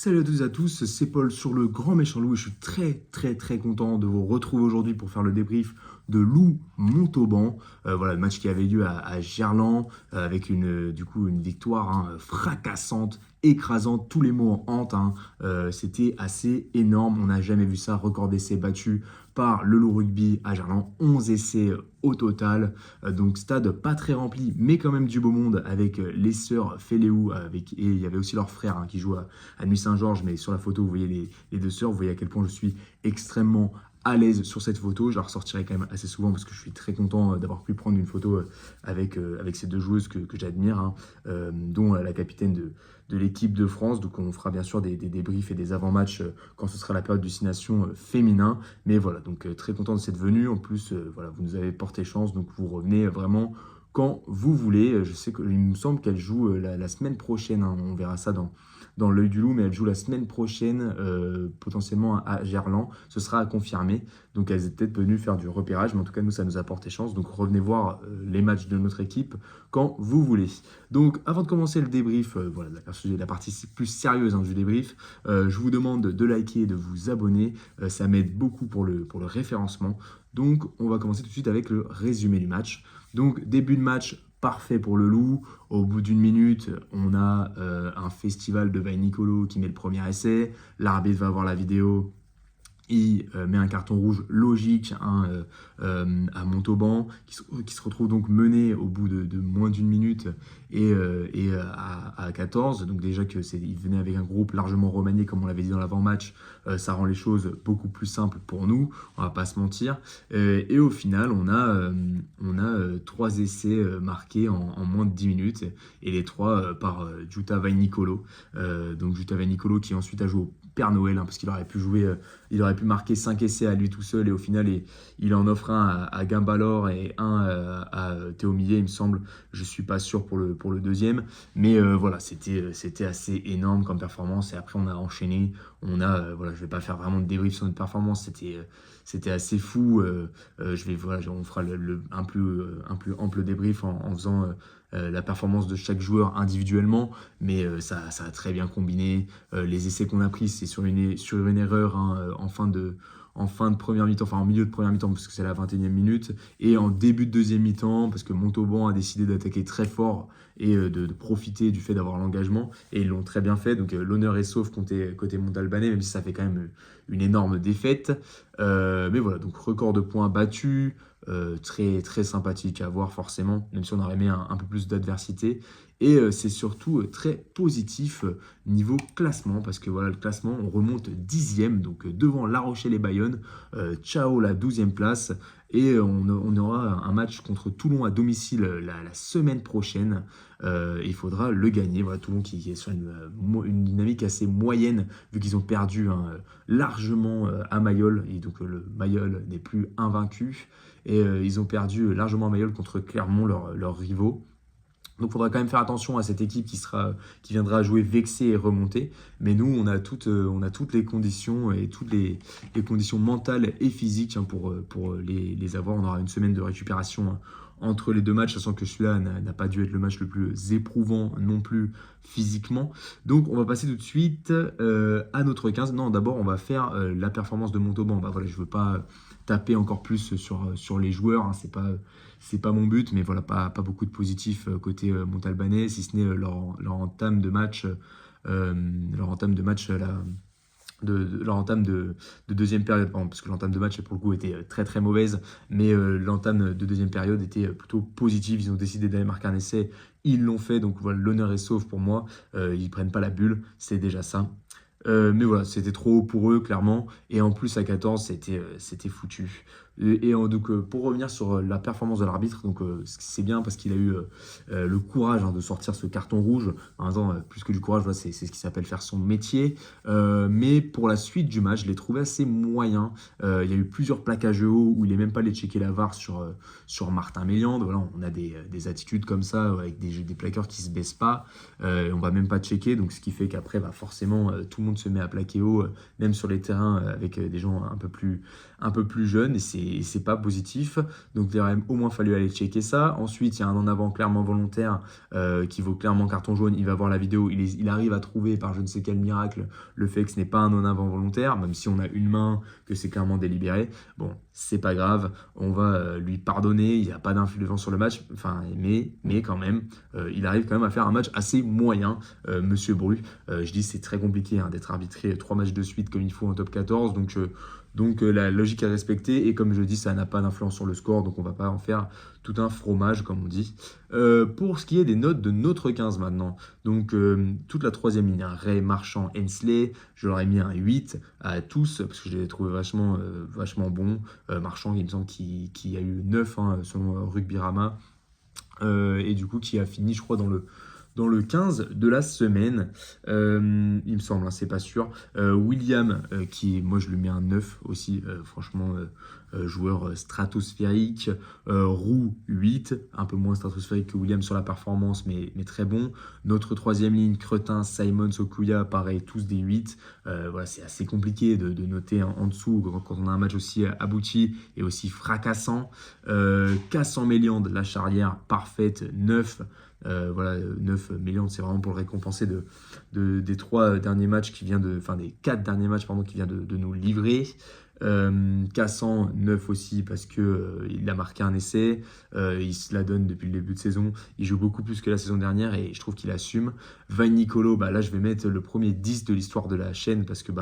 Salut à tous et à tous, c'est Paul sur le Grand Méchant Loup et je suis très content de vous retrouver aujourd'hui pour faire le débrief de Loup Montauban. Voilà le match qui avait lieu à Gerland avec une victoire fracassante, écrasante, tous les mots en hante. C'était assez énorme, on n'a jamais vu ça, record d'essais battu par le Loup Rugby à Gerland, 11 essais au total. Donc stade pas très rempli mais quand même du beau monde avec les sœurs Féléou et il y avait aussi leur frère qui joue à Nuit Saint-Georges, mais sur la photo, vous voyez les deux sœurs, vous voyez à quel point je suis extrêmement à l'aise sur cette photo. Je la ressortirai quand même assez souvent parce que je suis très content d'avoir pu prendre une photo avec ces deux joueuses que j'admire, dont la capitaine de l'équipe de France. Donc on fera bien sûr des débriefs et des avant-matchs quand ce sera la période du Six Nations féminin. Mais voilà, donc très content de cette venue. En plus, voilà, vous nous avez porté chance, donc vous revenez vraiment quand vous voulez. Je sais qu'il me semble qu'elle joue la semaine prochaine, on verra ça dans l'œil du loup, mais elle joue la semaine prochaine, potentiellement à Gerland. Ce sera à confirmer. Donc elles étaient peut-être venues faire du repérage, mais en tout cas, nous, ça nous a porté chance. Donc revenez voir les matchs de notre équipe quand vous voulez. Donc avant de commencer le débrief, voilà, la partie plus sérieuse du débrief, je vous demande de liker et de vous abonner. Ça m'aide beaucoup pour le référencement. Donc on va commencer tout de suite avec le résumé du match. Donc début de match parfait pour le Loup. Au bout d'une minute, on a un festival de Vaille Nicolo qui met le premier essai. L'arbitre va voir la vidéo. Il met un carton rouge logique à Montauban, qui se retrouve donc mené au bout de moins d'une minute à 14. Donc déjà il venait avec un groupe largement remanié, comme on l'avait dit dans l'avant-match, ça rend les choses beaucoup plus simples pour nous, on va pas se mentir. Et au final, on a 3 essais marqués en moins de 10 minutes, et les 3 par Jutta Vainicolo. Donc Jutta Vainicolo qui ensuite a joué au Père Noël, parce qu'il aurait pu jouer, il aurait pu marquer 5 essais à lui tout seul, et au final il en offre un à Gimbalor et un à Théo Millet, il me semble. Je suis pas sûr pour le deuxième, mais voilà, c'était assez énorme comme performance. Et après on a enchaîné, voilà, je vais pas faire vraiment de débrief sur notre performance, c'était assez fou. On fera un plus ample débrief en faisant la performance de chaque joueur individuellement, mais ça a très bien combiné. Les essais qu'on a pris, c'est sur une erreur en fin de première mi-temps, enfin en milieu de première mi-temps, parce que c'est la 21e minute, et en début de deuxième mi-temps, parce que Montauban a décidé d'attaquer très fort et de profiter du fait d'avoir l'engagement, et ils l'ont très bien fait. Donc l'honneur est sauf côté Montalbanais, même si ça fait quand même une énorme défaite. Mais voilà, donc record de points battu, très sympathique à voir forcément, même si on aurait aimé un peu plus d'adversité. Et c'est surtout très positif niveau classement, parce que voilà, le classement, on remonte 10e, donc devant La Rochelle et Bayonne. Ciao la 12e place. Et on aura un match contre Toulon à domicile la semaine prochaine. Il faudra le gagner. Voilà, Toulon qui est sur une dynamique assez moyenne, vu qu'ils ont perdu largement à Mayol. Et donc le Mayol n'est plus invaincu. Et ils ont perdu largement à Mayol contre Clermont, leurs rivaux. Donc il faudra quand même faire attention à cette équipe qui viendra jouer vexée et remontée. Mais nous, on a toutes les conditions et toutes les conditions mentales et physiques pour les avoir. On aura une semaine de récupération entre les deux matchs, sachant que celui-là n'a pas dû être le match le plus éprouvant non plus physiquement. Donc on va passer tout de suite à notre 15. Non, d'abord on va faire la performance de Montauban. Voilà, je ne veux pas taper encore plus sur les joueurs, c'est pas mon but, mais voilà, pas beaucoup de positifs côté Montalbanais, si ce n'est leur entame de match, leur entame de deuxième période, pardon, parce que l'entame de match pour le coup était très mauvaise, mais l'entame de deuxième période était plutôt positive. Ils ont décidé d'aller marquer un essai, ils l'ont fait, donc voilà, l'honneur est sauf pour moi. Ils prennent pas la bulle, c'est déjà ça. Mais voilà, c'était trop haut pour eux, clairement. Et en plus, à 14, c'était foutu. Donc, pour revenir sur la performance de l'arbitre, donc c'est bien parce qu'il a eu le courage de sortir ce carton rouge. En même temps, plus que du courage, voilà, c'est ce qui s'appelle faire son métier. Mais pour la suite du match, je l'ai trouvé assez moyen. Il y a eu plusieurs plaquages hauts où il n'est même pas allé checker la VAR sur Martin Méliande. Voilà, on a des attitudes comme ça, avec des plaqueurs qui ne se baissent pas. On va même pas checker, donc ce qui fait qu'après, forcément, tout le monde se met à plaquer haut, même sur les terrains avec des gens un peu plus jeunes, et c'est pas positif. Donc il aurait au moins fallu aller checker ça. Ensuite, il y a un en avant clairement volontaire qui vaut clairement carton jaune. Il va voir la vidéo, il arrive à trouver par je ne sais quel miracle le fait que ce n'est pas un en avant volontaire, même si on a une main, que c'est clairement délibéré. Bon, c'est pas grave, on va lui pardonner, il n'y a pas d'influence sur le match, enfin, mais quand même, il arrive quand même à faire un match assez moyen, Monsieur Bru. Je dis c'est très compliqué d'être arbitré 3 matchs de suite comme il faut en top 14, donc la logique à respecter, et comme je dis, ça n'a pas d'influence sur le score, donc on va pas en faire tout un fromage, comme on dit. Pour ce qui est des notes de notre 15 maintenant, donc toute la troisième ligne, Ray, Marchand, Hensley, je leur ai mis un 8 à tous, parce que je les ai trouvés vachement bons. Marchand, il me semble qu'il y a eu 9 selon Rugbyrama, et du coup qui a fini, je crois, dans le 15 de la semaine, il me semble, c'est pas sûr. William, moi je lui mets un 9 aussi, franchement, joueur stratosphérique. Roux, 8, un peu moins stratosphérique que William sur la performance, mais très bon. Notre troisième ligne, Cretin, Simon, Okuya, pareil, tous des 8. Voilà, c'est assez compliqué de noter en dessous quand on a un match aussi abouti et aussi fracassant. Cassant Méliande, la charrière parfaite, 9. Voilà, 9 millions, c'est vraiment pour le récompenser des 3 derniers matchs des 4 derniers matchs qui vient de nous livrer. Cassant 9 aussi parce que il a marqué un essai, il se la donne depuis le début de saison, il joue beaucoup plus que la saison dernière et je trouve qu'il assume. Van Nicolo, là je vais mettre le premier 10 de l'histoire de la chaîne parce que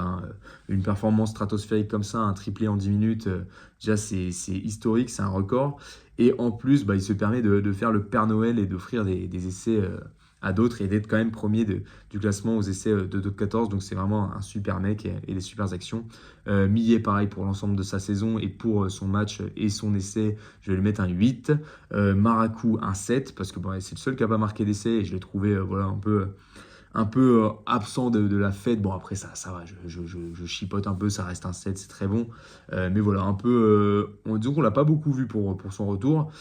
une performance stratosphérique comme ça, un triplé en 10 minutes, déjà c'est historique, c'est un record. Et en plus, il se permet de faire le Père Noël et d'offrir des essais à d'autres et d'être quand même premier du classement aux essais de top 14. Donc c'est vraiment un super mec et des super actions. Millet, pareil pour l'ensemble de sa saison et pour son match et son essai, je vais lui mettre un 8. Maracou, un 7 parce que c'est le seul qui n'a pas marqué d'essai et je l'ai trouvé un peu absent de la fête. Bon, après, ça va, je chipote un peu, ça reste un 7, c'est très bon. Mais voilà, un peu, disons qu'on l'a pas beaucoup vu pour son retour.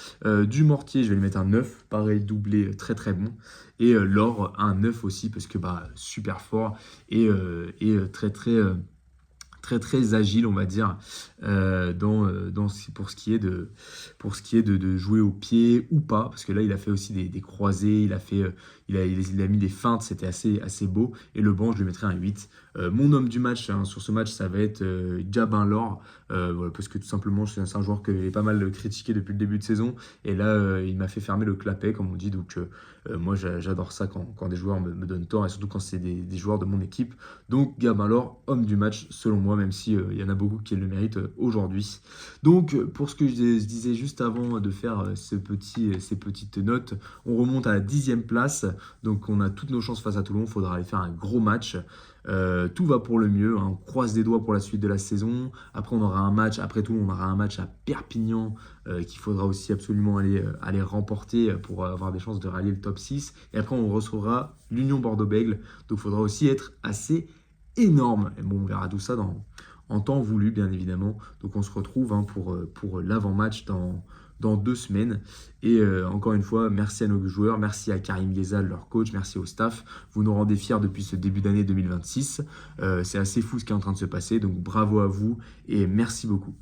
Du Mortier, je vais lui mettre un 9, pareil, doublé, très très bon. Et Laure, un 9 aussi, parce que super fort et très très très agile, on va dire, pour ce qui est de jouer au pied ou pas, parce que là il a fait aussi des croisés, il a mis des feintes, c'était assez beau. Et le banc, je lui mettrais un 8. Mon homme du match sur ce match, ça va être Jabin Laure, voilà, parce que tout simplement c'est un joueur que j'ai pas mal critiqué depuis le début de saison, et là il m'a fait fermer le clapet, comme on dit. Donc moi j'adore ça quand des joueurs me donnent tort, et surtout quand c'est des joueurs de mon équipe. Donc Gabin Laure, homme du match selon moi, même si il y en a beaucoup qui le méritent aujourd'hui. Donc pour ce que je disais juste avant de faire ces petites notes, on remonte à la 10e place. Donc on a toutes nos chances face à Toulon, il faudra aller faire un gros match. Tout va pour le mieux, on croise des doigts pour la suite de la saison. Après on aura un match, après Toulon on aura un match à Perpignan qu'il faudra aussi absolument aller remporter pour avoir des chances de rallier le top 6. Et après on recevra l'Union Bordeaux-Bègles, donc il faudra aussi être assez énorme. Et bon, on verra tout ça en temps voulu, bien évidemment. Donc on se retrouve pour l'avant-match dans 2 semaines. Et encore une fois, merci à nos joueurs, merci à Karim Ghezal, leur coach, merci au staff. Vous nous rendez fiers depuis ce début d'année 2026. C'est assez fou ce qui est en train de se passer, donc bravo à vous et merci beaucoup.